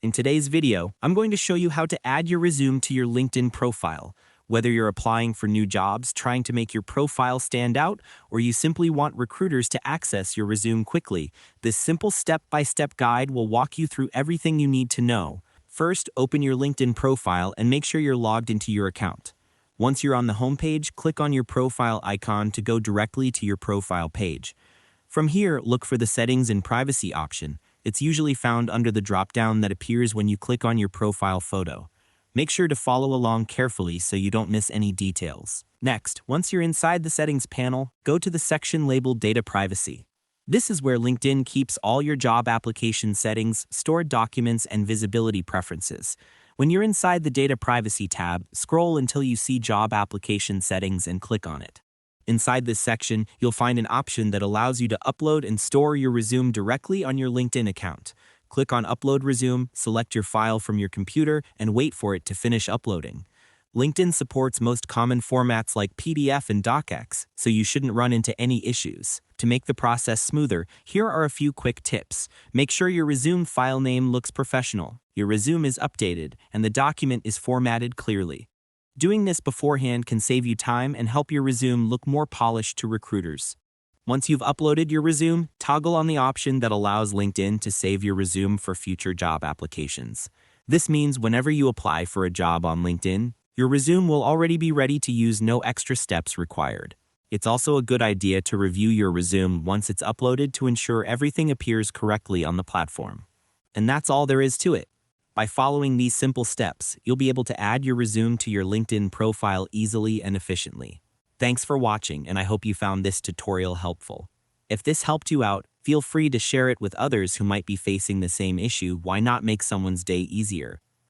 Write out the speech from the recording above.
In today's video, I'm going to show you how to add your resume to your LinkedIn profile. Whether you're applying for new jobs, trying to make your profile stand out, or you simply want recruiters to access your resume quickly, this simple step-by-step guide will walk you through everything you need to know. First, open your LinkedIn profile and make sure you're logged into your account. Once you're on the homepage, click on your profile icon to go directly to your profile page. From here, look for the Settings and Privacy option. It's usually found under the drop-down that appears when you click on your profile photo. Make sure to follow along carefully so you don't miss any details. Next, once you're inside the Settings panel, go to the section labeled Data Privacy. This is where LinkedIn keeps all your job application settings, stored documents, and visibility preferences. When you're inside the Data Privacy tab, scroll until you see Job Application Settings and click on it. Inside this section, you'll find an option that allows you to upload and store your resume directly on your LinkedIn account. Click on Upload Resume, select your file from your computer, and wait for it to finish uploading. LinkedIn supports most common formats like PDF and DocX, so you shouldn't run into any issues. To make the process smoother, here are a few quick tips. Make sure your resume file name looks professional, your resume is updated, and the document is formatted clearly. Doing this beforehand can save you time and help your resume look more polished to recruiters. Once you've uploaded your resume, toggle on the option that allows LinkedIn to save your resume for future job applications. This means whenever you apply for a job on LinkedIn, your resume will already be ready to use, no extra steps required. It's also a good idea to review your resume once it's uploaded to ensure everything appears correctly on the platform. And that's all there is to it. By following these simple steps, you'll be able to add your resume to your LinkedIn profile easily and efficiently. Thanks for watching, and I hope you found this tutorial helpful. If this helped you out, feel free to share it with others who might be facing the same issue. Why not make someone's day easier?